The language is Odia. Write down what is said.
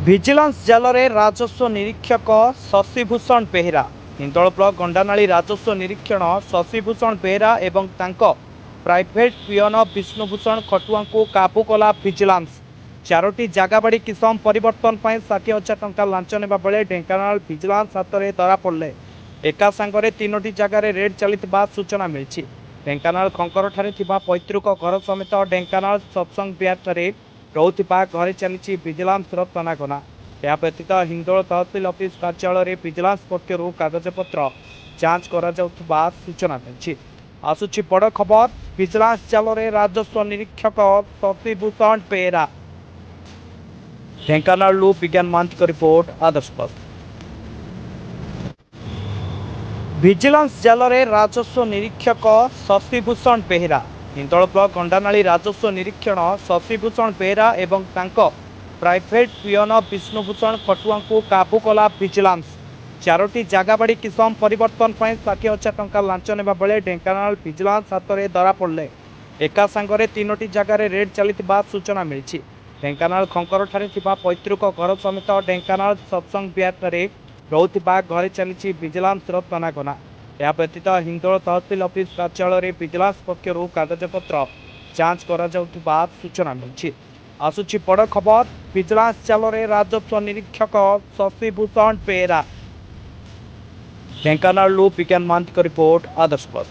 ଭିଜିଲାନ୍ସ ଜାଲରେ ରାଜସ୍ୱ ନିରୀକ୍ଷକ ଶଶିଭୂଷଣ ବେହେରା। ହିନ୍ଦୋଳ ବ୍ଲକ ଗଣ୍ଡାନାଳି ରାଜସ୍ୱ ନିରୀକ୍ଷଣ ଶଶିଭୂଷଣ ବେହେରା ଏବଂ ତାଙ୍କ ପ୍ରାଇଭେଟ୍ ପିଅନ ବିଷ୍ଣୁଭୂଷଣ ଖଟୁଆଙ୍କୁ କାବୁ କଲା ଭିଜିଲାନ୍ସ। 4ଟି ଜାଗାବାଡ଼ି କିସମ ପରିବର୍ତ୍ତନ ପାଇଁ 60,000 ଟଙ୍କା ଲାଞ୍ଚ ନେବା ବେଳେ ଢେଙ୍କାନାଳ ଭିଜିଲାନ୍ସ ହାତରେ ଧରା ପଡ଼ିଲେ। ଏକା ସାଙ୍ଗରେ 3ଟି ଜାଗାରେ ରେଡ୍ ଚାଲିଥିବା ସୂଚନା ମିଳିଛି। ଢେଙ୍କାନାଳ ଖଙ୍କରଠାରେ ଥିବା ପୈତୃକ ଘର ସମେତ ଢେଙ୍କାନାଳ ସତ୍ସଙ୍ଗ ବିହାରଠାରେ ରହୁଥିବା ଘରେ ଚାଲିଛି ଭିଜିଲାନ୍ସର ତନାଘନା। ଏହା ବ୍ୟତୀତ ହିନ୍ଦୋଳ ତହସିଲ ଅଫିସ କାର୍ଯ୍ୟାଳୟରେ ଭିଜିଲାନ୍ସ ପକ୍ଷରୁ କାଗଜପତ୍ର ଯାଞ୍ଚ କରାଯାଉଥିବା ସୂଚନା ମିଳିଛି। ଆସୁଛି ବଡ଼ ଖବର, ଭିଜିଲାନ୍ସ ଜାଲରେ ରାଜସ୍ୱ ନିରୀକ୍ଷକ ଶଶିଭୂଷଣ ବେହେରା। ଢେଙ୍କାନାଳରୁ ବିଜ୍ଞାନ ମହାନ୍ତିଙ୍କ ରିପୋର୍ଟ, ଆଦର୍ଶ ପଥ। ଭିଜିଲାନ୍ସ ଜାଲରେ ରାଜସ୍ୱ ନିରୀକ୍ଷକ ଶଶିଭୂଷଣ ବେହେରା। ହିନ୍ଦୋଳ ବ୍ଲକ ଗଣ୍ଡାନାଳି ରାଜସ୍ୱ ନିରୀକ୍ଷଣ ଶଶିଭୂଷଣ ବେହେରା ଏବଂ ତାଙ୍କ ପ୍ରାଇଭେଟ୍ ପିଅନ ବିଷ୍ଣୁଭୂଷଣ ଖଟୁଆଙ୍କୁ କାବୁ କଲା ଭିଜିଲାନ୍ସ। 4ଟି ଜାଗାବାଡ଼ି କିସମ ପରିବର୍ତ୍ତନ ପାଇଁ 60,000 ଟଙ୍କା ଲାଞ୍ଚ ନେବା ବେଳେ ଢେଙ୍କାନାଳ ଭିଜିଲାନ୍ସ ହାତରେ ଧରା ପଡ଼ିଲେ। ଏକା ସାଙ୍ଗରେ 3ଟି ଜାଗାରେ ରେଡ୍ ଚାଲିଥିବା ସୂଚନା ମିଳିଛି। ଢେଙ୍କାନାଳ ଖଙ୍କରଠାରେ ଥିବା ପୈତୃକ ଘର ସମେତ ଢେଙ୍କାନାଳ ସତ୍ସଙ୍ଗ ବିହାରଠାରେ ରହୁଥିବା ଘରେ ଚାଲିଛି ଭିଜିଲାନ୍ସର ତନାଘନା। ଏହା ବ୍ୟତୀତ ହିନ୍ଦୋଳ ତହସିଲ ଅଫିସ କାର୍ଯ୍ୟାଳୟରେ ଭିଜିଲାନ୍ସ ପକ୍ଷରୁ କାଗଜପତ୍ର ଯାଞ୍ଚ କରାଯାଉଥିବା ସୂଚନା ମିଳିଛି। ଆସୁଛି ବଡ଼ ଖବର, ଭିଜିଲାନ୍ସ ଜାଲରେ ରାଜସ୍ୱ ନିରୀକ୍ଷକ ଶଶିଭୂଷଣ ବେହେରା। ଢେଙ୍କାନାଳରୁ ବିଜ୍ଞାନ ମହାନ୍ତିଙ୍କ ରିପୋର୍ଟ, ଆଦର୍ଶ ପଥ।